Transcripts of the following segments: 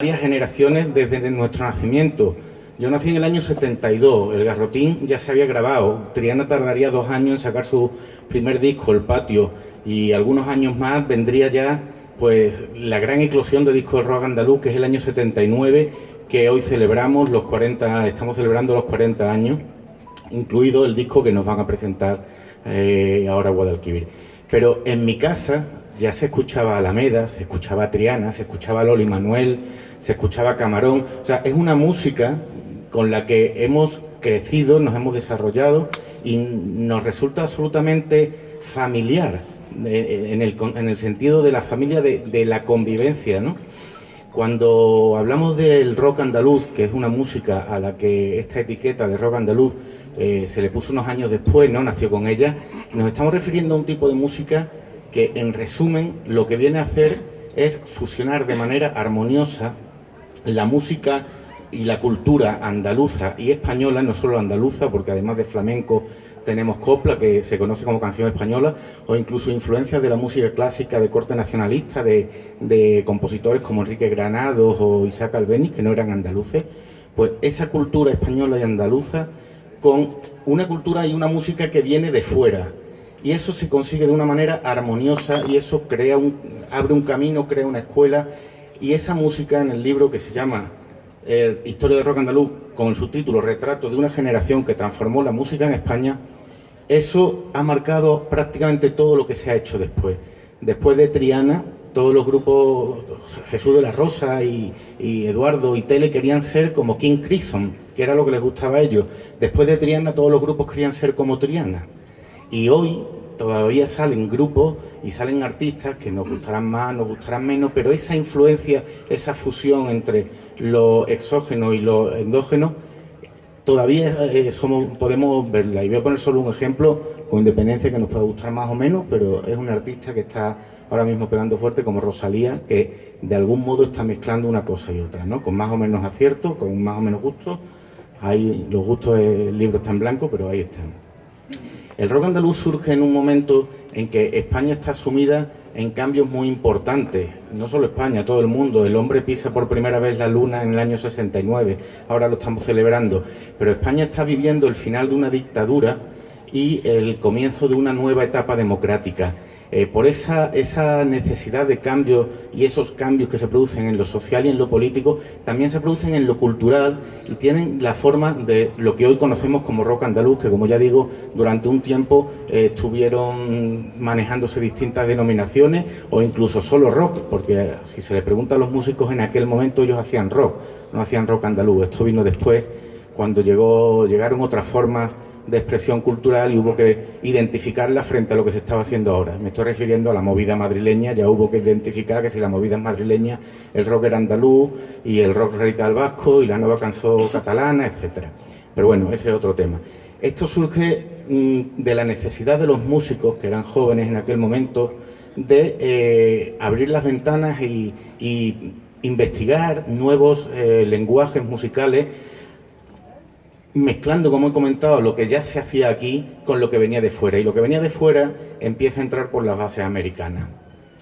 Varias generaciones desde nuestro nacimiento. Yo nací en el año 72, el Garrotín ya se había grabado, Triana tardaría 2 años en sacar su primer disco, El Patio, y algunos años más vendría ya pues la gran eclosión de discos de rock andaluz, que es el año 79, que hoy celebramos estamos celebrando los 40 años, incluido el disco que nos van a presentar ahora Guadalquivir. Pero en mi casa ya se escuchaba Alameda, se escuchaba Triana, se escuchaba Loli Manuel, se escuchaba Camarón. O sea, es una música con la que hemos crecido, nos hemos desarrollado y nos resulta absolutamente familiar, en el sentido de la familia, de la convivencia, ¿no? Cuando hablamos del rock andaluz, que es una música a la que esta etiqueta de rock andaluz se le puso unos años después, ¿no? Nació con ella, nos estamos refiriendo a un tipo de música que, en resumen, lo que viene a hacer es fusionar de manera armoniosa la música y la cultura andaluza y española, no solo andaluza, porque además de flamenco tenemos copla, que se conoce como canción española, o incluso influencias de la música clásica de corte nacionalista, de compositores como Enrique Granados o Isaac Albéniz, que no eran andaluces. Pues esa cultura española y andaluza con una cultura y una música que viene de fuera. Y eso se consigue de una manera armoniosa y eso abre un camino, crea una escuela. Y esa música, en el libro que se llama Historia del Rock Andaluz, con el subtítulo Retrato de una generación que transformó la música en España, eso ha marcado prácticamente todo lo que se ha hecho después. Después de Triana, todos los grupos, Jesús de la Rosa y Eduardo y Tele, querían ser como King Crimson, que era lo que les gustaba a ellos. Después de Triana, todos los grupos querían ser como Triana. Y hoy todavía salen grupos y salen artistas que nos gustarán más, nos gustarán menos, pero esa influencia, esa fusión entre lo exógeno y lo endógeno, todavía podemos verla. Y voy a poner solo un ejemplo, con independencia que nos pueda gustar más o menos, pero es un artista que está ahora mismo pegando fuerte, como Rosalía, que de algún modo está mezclando una cosa y otra, ¿no? Con más o menos acierto, con más o menos gusto. Los gustos, el libro está en blanco, pero ahí están. El rock andaluz surge en un momento en que España está sumida en cambios muy importantes. No solo España, todo el mundo. El hombre pisa por primera vez la luna en el año 69, ahora lo estamos celebrando. Pero España está viviendo el final de una dictadura y el comienzo de una nueva etapa democrática. Por esa necesidad de cambio y esos cambios que se producen en lo social y en lo político, también se producen en lo cultural y tienen la forma de lo que hoy conocemos como rock andaluz, que, como ya digo, durante un tiempo estuvieron manejándose distintas denominaciones o incluso solo rock, porque si se le pregunta a los músicos en aquel momento, ellos hacían rock, no hacían rock andaluz. Esto vino después, cuando llegaron otras formas de expresión cultural y hubo que identificarla frente a lo que se estaba haciendo ahora. Me estoy refiriendo a la movida madrileña. Ya hubo que identificar que si la movida es madrileña, el rock era andaluz y el rock radical vasco y la nueva canción catalana, etcétera. Pero bueno, ese es otro tema. Esto surge de la necesidad de los músicos, que eran jóvenes en aquel momento, de abrir las ventanas y investigar nuevos lenguajes musicales, mezclando, como he comentado, lo que ya se hacía aquí con lo que venía de fuera. Y lo que venía de fuera empieza a entrar por las bases americanas.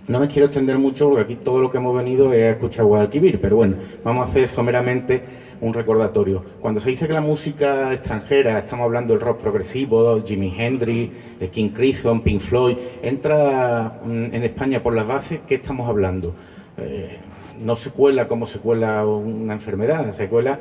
No me quiero extender mucho porque aquí todo lo que hemos venido es a escuchar Guadalquivir, pero bueno, vamos a hacer someramente un recordatorio. Cuando se dice que la música extranjera, estamos hablando del rock progresivo, Jimi Hendrix, King Crimson, Pink Floyd, entra en España por las bases, ¿qué estamos hablando? No se cuela como se cuela una enfermedad, se cuela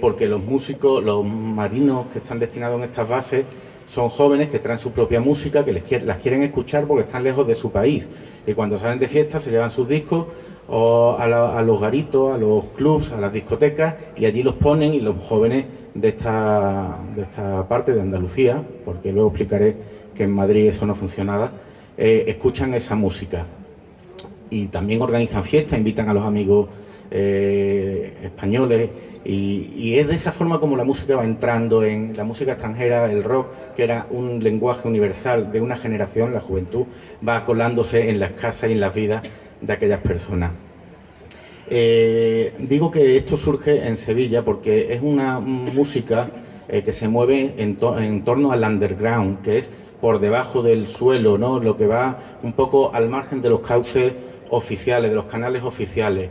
porque los músicos, los marinos que están destinados en estas bases, son jóvenes que traen su propia música, que las quieren escuchar porque están lejos de su país. Y cuando salen de fiesta se llevan sus discos a los garitos, a los clubs, a las discotecas, y allí los ponen, y los jóvenes de esta parte de Andalucía, porque luego explicaré que en Madrid eso no funcionaba, escuchan esa música. Y también organizan fiestas, invitan a los amigos españoles, y es de esa forma como la música va entrando en la música extranjera. El rock, que era un lenguaje universal de una generación, la juventud, va colándose en las casas y en las vidas de aquellas personas. Digo que esto surge en Sevilla porque es una música que se mueve en torno al underground, que es por debajo del suelo, ¿no? Lo que va un poco al margen de los cauces oficiales, de los canales oficiales.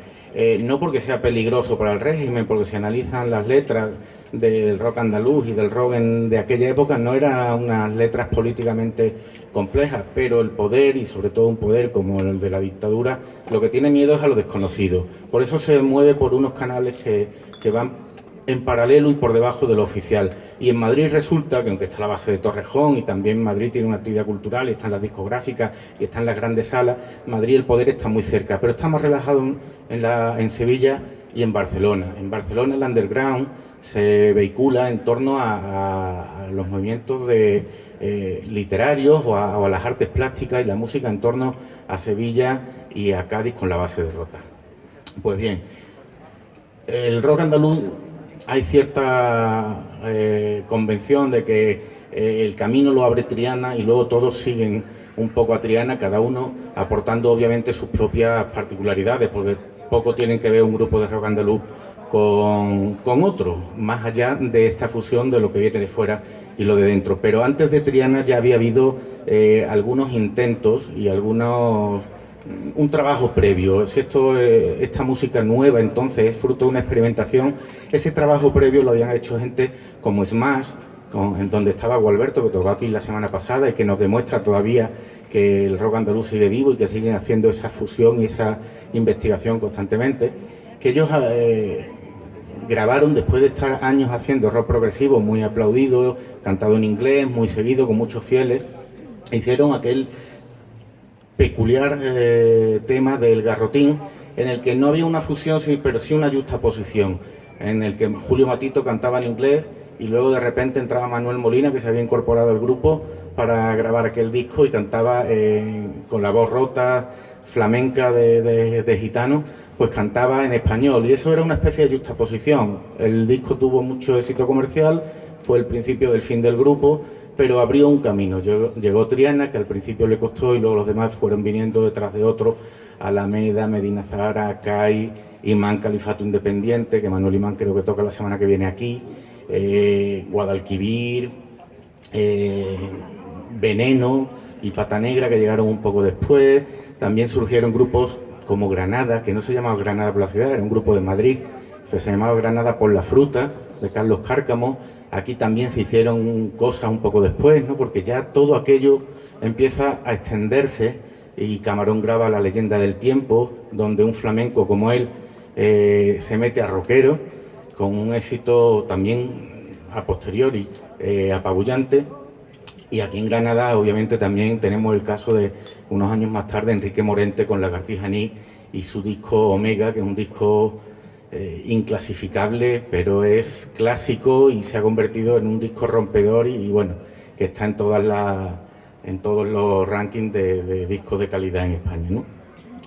no porque sea peligroso para el régimen, porque si analizan las letras del rock andaluz y del rock de aquella época, no eran unas letras políticamente complejas, pero el poder, y sobre todo un poder como el de la dictadura, lo que tiene miedo es a lo desconocido. Por eso se mueve por unos canales que van en paralelo y por debajo de lo oficial. Y en Madrid resulta que, aunque está la base de Torrejón y también Madrid tiene una actividad cultural y están las discográficas y están las grandes salas, Madrid el poder está muy cerca, pero está más relajado en Sevilla y en Barcelona. En Barcelona el underground se vehicula en torno a los movimientos literarios o a las artes plásticas y la música en torno a Sevilla y a Cádiz con la base de Rota. Pues bien, el rock andaluz, hay cierta convención de que el camino lo abre Triana y luego todos siguen un poco a Triana, cada uno aportando obviamente sus propias particularidades, porque poco tienen que ver un grupo de rock andaluz con otro, más allá de esta fusión de lo que viene de fuera y lo de dentro. Pero antes de Triana ya había habido algunos intentos y un trabajo previo. Si esta música nueva entonces es fruto de una experimentación, ese trabajo previo lo habían hecho gente como Smash, en donde estaba Gualberto, que tocó aquí la semana pasada y que nos demuestra todavía que el rock andaluz sigue vivo y que siguen haciendo esa fusión y esa investigación constantemente, que ellos grabaron después de estar años haciendo rock progresivo muy aplaudido, cantado en inglés, muy seguido, con muchos fieles, hicieron aquel peculiar tema del garrotín, en el que no había una fusión, pero sí una juxtaposición, en el que Julio Matito cantaba en inglés y luego de repente entraba Manuel Molina, que se había incorporado al grupo para grabar aquel disco y cantaba con la voz rota, flamenca de gitano, pues cantaba en español, y eso era una especie de juxtaposición. El disco tuvo mucho éxito comercial, fue el principio del fin del grupo, pero abrió un camino. Llegó Triana, que al principio le costó, y luego los demás fueron viniendo detrás de otro: Alameda, Medina Zahara, CAI, Imán Califato Independiente, que Manuel Imán creo que toca la semana que viene aquí, Guadalquivir, Veneno y Pata Negra, que llegaron un poco después. También surgieron grupos como Granada, que no se llamaba Granada por la ciudad, era un grupo de Madrid, que se llamaba Granada por la fruta, de Carlos Cárcamo. Aquí también se hicieron cosas un poco después, ¿no? Porque ya todo aquello empieza a extenderse, y Camarón graba La leyenda del tiempo, donde un flamenco como él se mete a rockero, con un éxito también a posteriori apabullante. Y aquí en Granada, obviamente, también tenemos el caso de, unos años más tarde, Enrique Morente con Lagartijaní y su disco Omega, que es un disco inclasificable, pero es clásico y se ha convertido en un disco rompedor y bueno, que está en todos los rankings de discos de calidad en España, ¿no?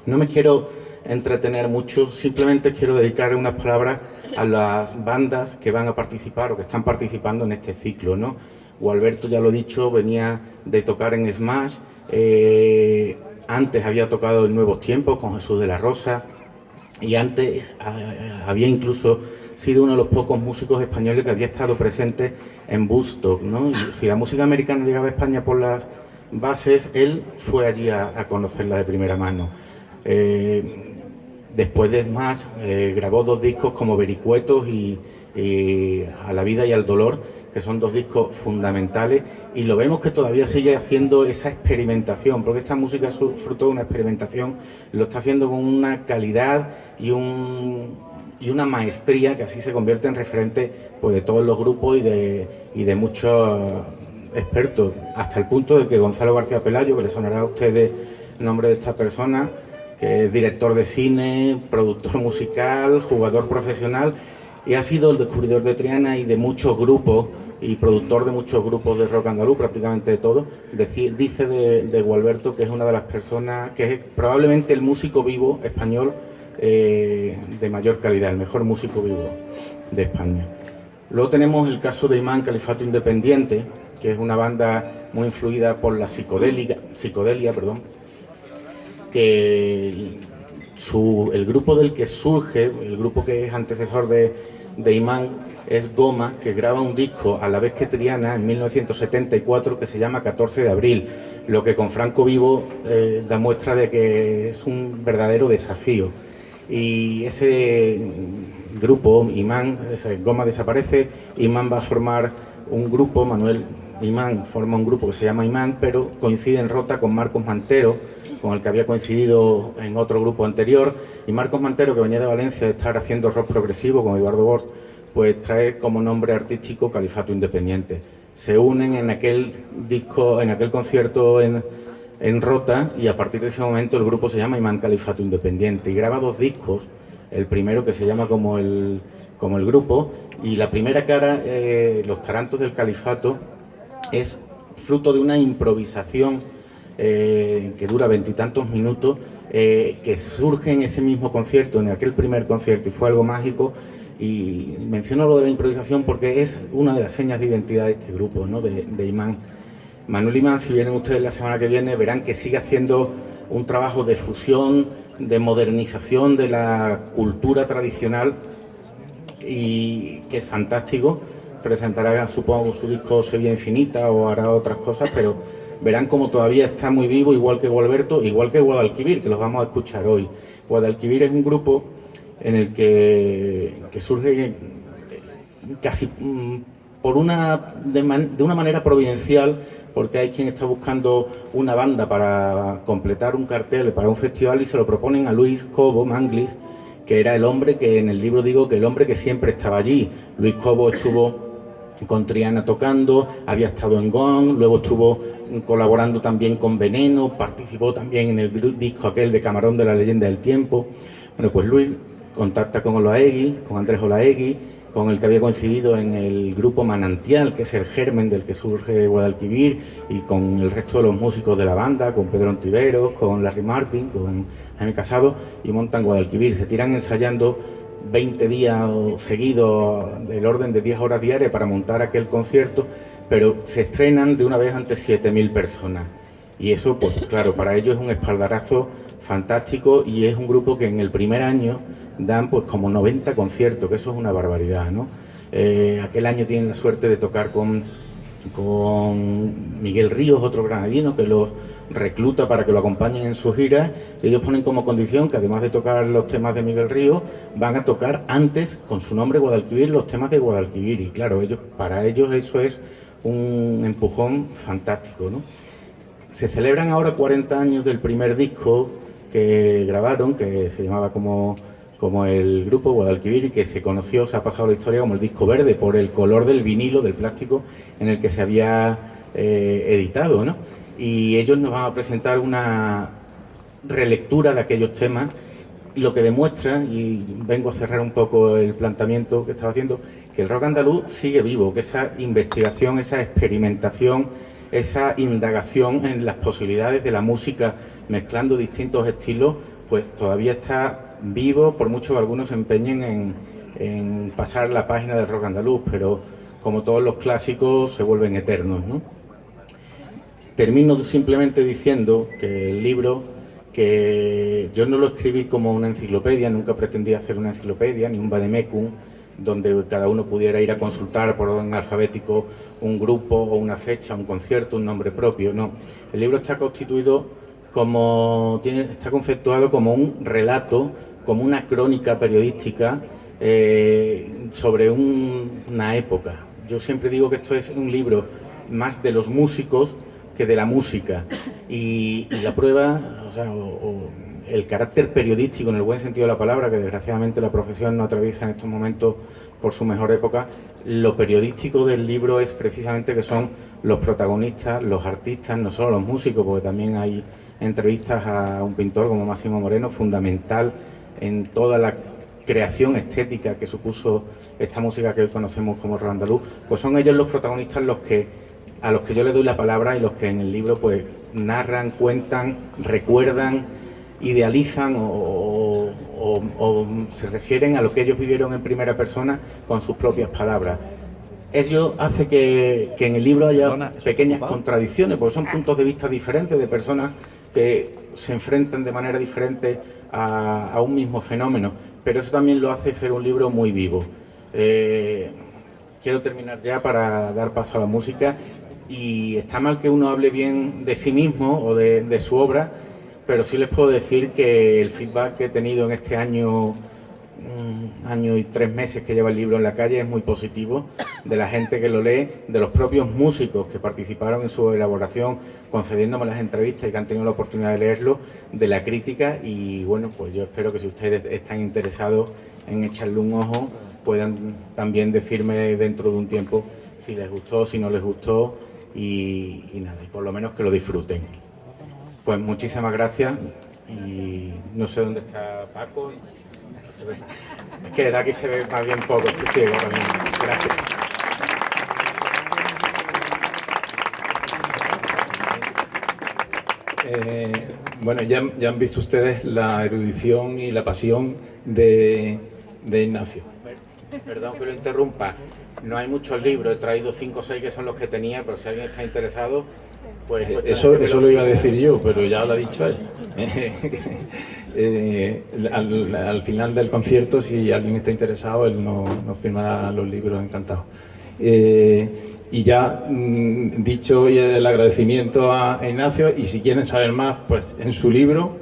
No me quiero entretener mucho, simplemente quiero dedicar unas palabras a las bandas que van a participar o que están participando en este ciclo, ¿no? Gualberto, ya lo he dicho, venía de tocar en Smash, antes había tocado en Nuevos Tiempos con Jesús de la Rosa, y antes había incluso sido uno de los pocos músicos españoles que había estado presente en Woodstock, ¿no? Y si la música americana llegaba a España por las bases, él fue allí a conocerla de primera mano. Después de más, grabó 2 discos como Vericuetos y A la vida y al dolor, que son 2 discos fundamentales, y lo vemos que todavía sigue haciendo esa experimentación, porque esta música es fruto de una experimentación, lo está haciendo con una calidad y una maestría que así se convierte en referente, pues, de todos los grupos y de muchos expertos, hasta el punto de que Gonzalo García Pelayo, que le sonará a ustedes el nombre de esta persona, que es director de cine, productor musical, jugador profesional, y ha sido el descubridor de Triana y de muchos grupos, y productor de muchos grupos de rock andaluz, prácticamente de todos. Dice de Gualberto que es una de las personas, que es probablemente el músico vivo español de mayor calidad, el mejor músico vivo de España. Luego tenemos el caso de Imán Califato Independiente, que es una banda muy influida por la psicodelia, que el grupo del que surge, el grupo que es antecesor de Imán, es Goma, que graba un disco a la vez que Triana en 1974 que se llama 14 de abril, lo que con Franco vivo da muestra de que es un verdadero desafío. y ese grupo, Imán, Goma desaparece, Imán va a formar un grupo, Manuel Imán forma un grupo que se llama Imán, pero coincide en Rota con Marcos Mantero, con el que había coincidido en otro grupo anterior, y Marcos Mantero, que venía de Valencia de estar haciendo rock progresivo con Eduardo Bort, pues trae como nombre artístico Califato Independiente. Se unen en aquel disco, en aquel concierto en Rota, y a partir de ese momento el grupo se llama Imán Califato Independiente y graba 2 discos, el primero que se llama como el grupo, y la primera cara, Los Tarantos del Califato, es fruto de una improvisación que dura 20 y tantos minutos, que surge en ese mismo concierto, en aquel primer concierto, y fue algo mágico. Y menciono lo de la improvisación porque es una de las señas de identidad de este grupo, ¿no? de Imán. Manuel Imán, si vienen ustedes la semana que viene, verán que sigue haciendo un trabajo de fusión, de modernización de la cultura tradicional, y que es fantástico. Presentará, supongo, su disco Sevilla Infinita o hará otras cosas, pero verán como todavía está muy vivo, igual que Gualberto, igual que Guadalquivir, que los vamos a escuchar hoy. Guadalquivir es un grupo en el que surge casi por de una manera providencial, porque hay quien está buscando una banda para completar un cartel para un festival y se lo proponen a Luis Cobo Manglis, que era el hombre que en el libro digo que el hombre que siempre estaba allí. Luis Cobo estuvo con Triana tocando, había estado en Gong, luego estuvo colaborando también con Veneno, participó también en el disco aquel de Camarón de la Leyenda del Tiempo. Bueno, pues Luis contacta con Olaegui, con Andrés Olaegui, con el que había coincidido en el grupo Manantial, que es el germen del que surge Guadalquivir, y con el resto de los músicos de la banda, con Pedro Ontiveros, con Larry Martin, con Jaime Casado, y montan Guadalquivir. Se tiran ensayando 20 días seguidos, del orden de 10 horas diarias, para montar aquel concierto, pero se estrenan de una vez ante 7.000 personas. Y eso, pues claro, para ellos es un espaldarazo fantástico, y es un grupo que en el primer año dan pues como 90 conciertos, que eso es una barbaridad, ¿no? Aquel año tienen la suerte de tocar con Miguel Ríos, otro granadino, que los recluta para que lo acompañen en sus giras. Ellos ponen como condición que, además de tocar los temas de Miguel Ríos, van a tocar antes, con su nombre Guadalquivir, los temas de Guadalquivir. Y claro, para ellos eso es un empujón fantástico, ¿no? Se celebran ahora 40 años del primer disco que grabaron, que se llamaba como el grupo Guadalquivir, y que se conoció, se ha pasado la historia como el disco verde, por el color del vinilo, del plástico en el que se había editado, ¿no? Y ellos nos van a presentar una relectura de aquellos temas, lo que demuestra, y vengo a cerrar un poco el planteamiento que estaba haciendo, que el rock andaluz sigue vivo, que esa investigación, esa experimentación, esa indagación en las posibilidades de la música mezclando distintos estilos, pues todavía está vivo, por mucho que algunos se empeñen en pasar la página del rock andaluz, pero como todos los clásicos se vuelven eternos, ¿no? Termino simplemente diciendo que el libro, que yo no lo escribí como una enciclopedia, nunca pretendí hacer una enciclopedia, ni un vademecum, donde cada uno pudiera ir a consultar por orden alfabético un grupo o una fecha, un concierto, un nombre propio, no. El libro está constituido está conceptuado como un relato, como una crónica periodística sobre una época. Yo siempre digo que esto es un libro más de los músicos que de la música, y la prueba, el carácter periodístico en el buen sentido de la palabra, que desgraciadamente la profesión no atraviesa en estos momentos por su mejor época. Lo periodístico del libro es precisamente que son los protagonistas, los artistas, no solo los músicos, porque también hay entrevistas a un pintor como Máximo Moreno, fundamental en toda la creación estética que supuso esta música que hoy conocemos como rock andaluz. Pues son ellos los protagonistas a los que yo les doy la palabra, y los que en el libro pues narran, cuentan, recuerdan, idealizan o se refieren a lo que ellos vivieron en primera persona con sus propias palabras. Ello hace que en el libro haya pequeñas contradicciones, porque son puntos de vista diferentes de personas que se enfrentan de manera diferente a un mismo fenómeno, pero eso también lo hace ser un libro muy vivo. Quiero terminar ya para dar paso a la música, y está mal que uno hable bien de sí mismo o de su obra, pero sí les puedo decir que el feedback que he tenido en este año, año y 3 meses que lleva el libro en la calle, es muy positivo, de la gente que lo lee, de los propios músicos que participaron en su elaboración, concediéndome las entrevistas y que han tenido la oportunidad de leerlo, de la crítica. Y bueno, pues yo espero que si ustedes están interesados en echarle un ojo, puedan también decirme dentro de un tiempo si les gustó, si no les gustó, y nada, y por lo menos que lo disfruten. Pues muchísimas gracias, y no sé dónde está Paco. Es que de aquí se ve más bien poco, estoy ciego también. Gracias. Bueno, ya han visto ustedes la erudición y la pasión de Ignacio. Perdón que lo interrumpa, no hay muchos libros, he traído 5 o 6 que son los que tenía, pero si alguien está interesado, pues... Eso lo iba a decir yo, pero ya lo ha dicho él. Al final del concierto, si alguien está interesado, él nos firmará los libros, encantado. Y ya dicho el agradecimiento a Ignacio, y si quieren saber más, pues en su libro,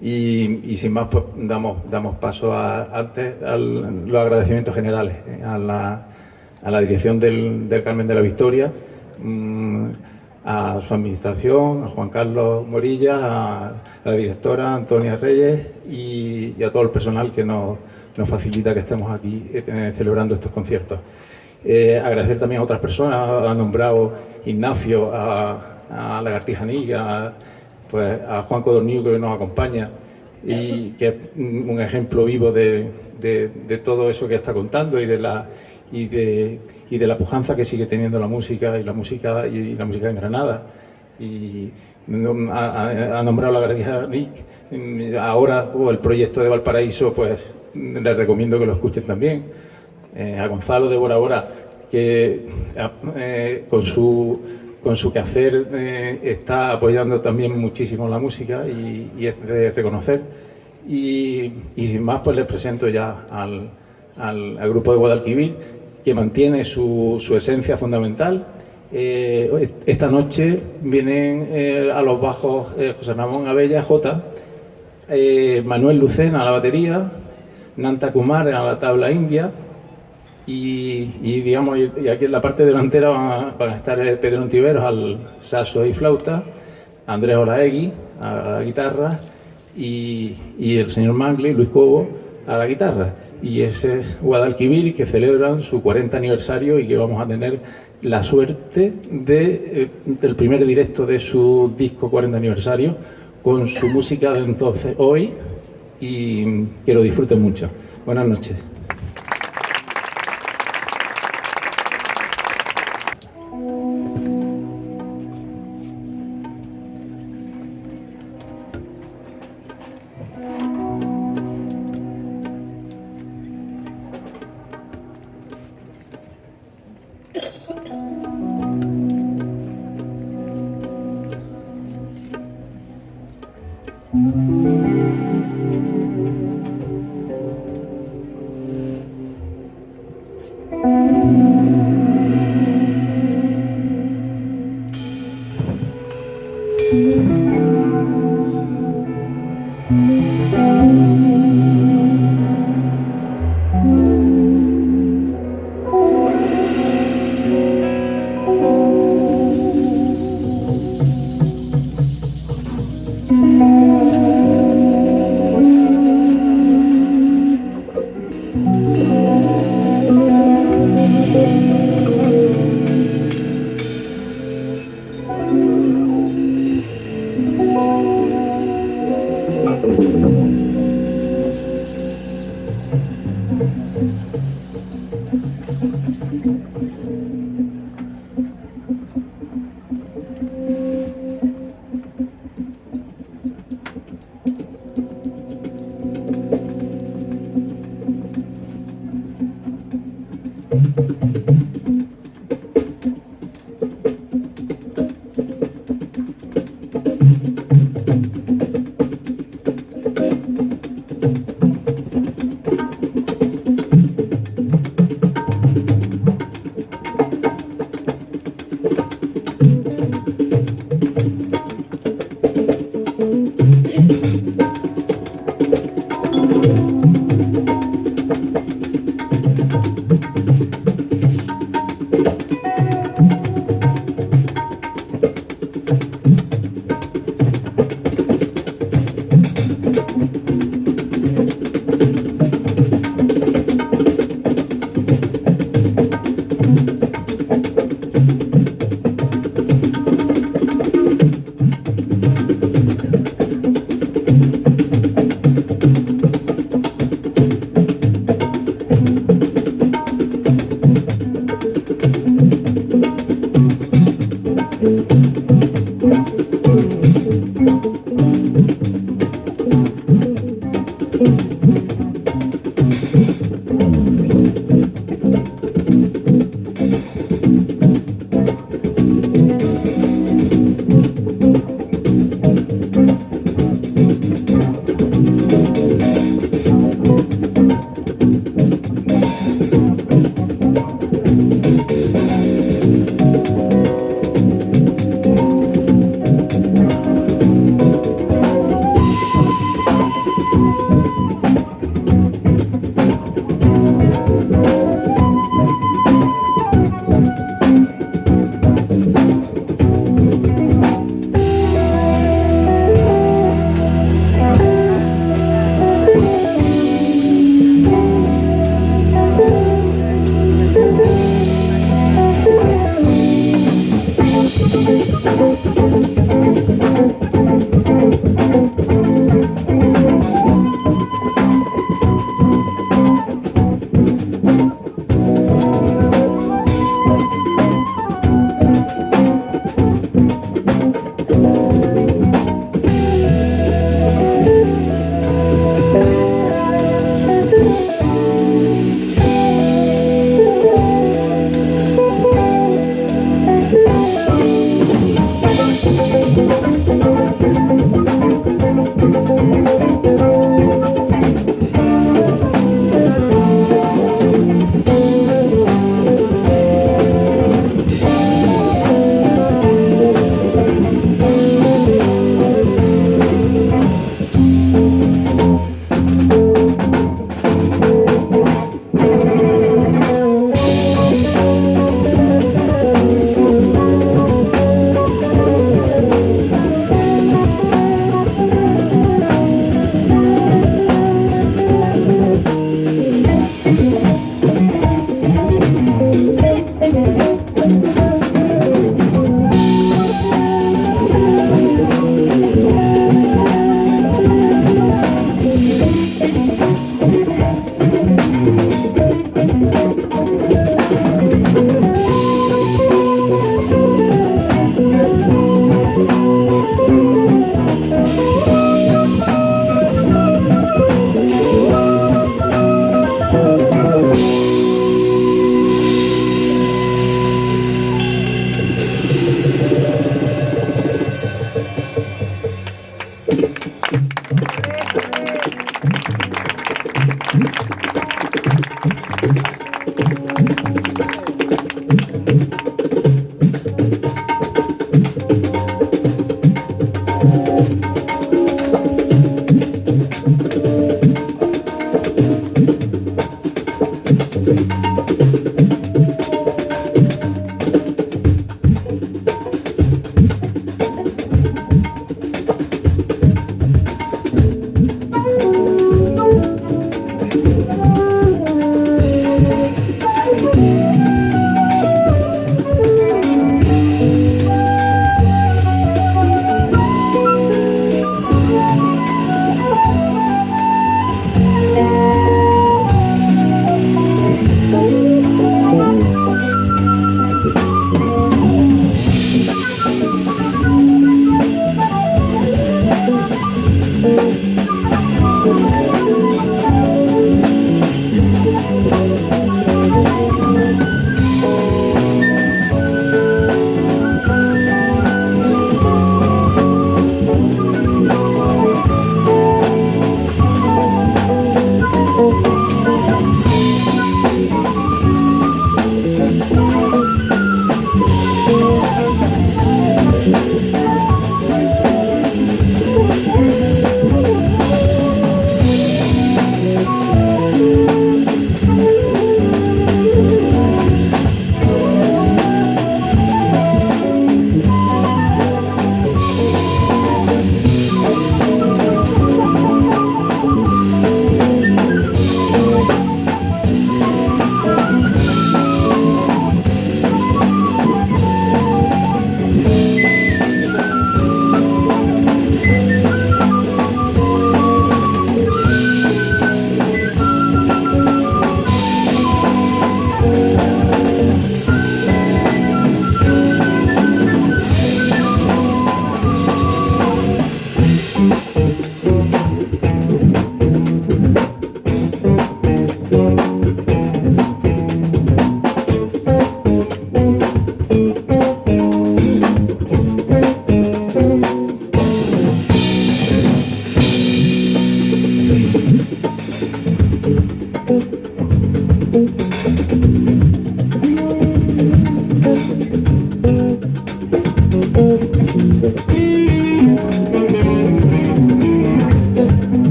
y sin más, pues damos paso a los agradecimientos generales, a la dirección del Carmen de la Victoria, a su administración, a Juan Carlos Morilla, a la directora Antonia Reyes y a todo el personal que nos facilita que estemos aquí celebrando estos conciertos. Agradecer también a otras personas, ha nombrado Ignacio, a Lagartija Niga, pues a Juan Codorniu, que hoy nos acompaña y que es un ejemplo vivo de todo eso que está contando y de la pujanza que sigue teniendo la música y la música en Granada. Y ha nombrado la Lagartija Nick. Ahora el proyecto de Valparaíso, pues les recomiendo que lo escuchen también. A Gonzalo de Bora Bora, que con su quehacer está apoyando también muchísimo la música y es de reconocer. Y sin más, pues les presento ya al grupo de Guadalquivir, que mantiene su esencia fundamental. Esta noche vienen a los bajos José Ramón Abella, Jota, Manuel Lucena a la batería, Nanta Kumar a la tabla india, y aquí en la parte delantera van a estar Pedro Ontiveros al saxo y flauta, Andrés Olaegui a la guitarra y el señor Mangli, Luis Cobo, a la guitarra. Y ese es Guadalquivir, que celebran su 40 aniversario y que vamos a tener la suerte del primer directo de su disco 40 aniversario con su música de entonces hoy, y que lo disfruten mucho. Buenas noches.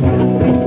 Gracias.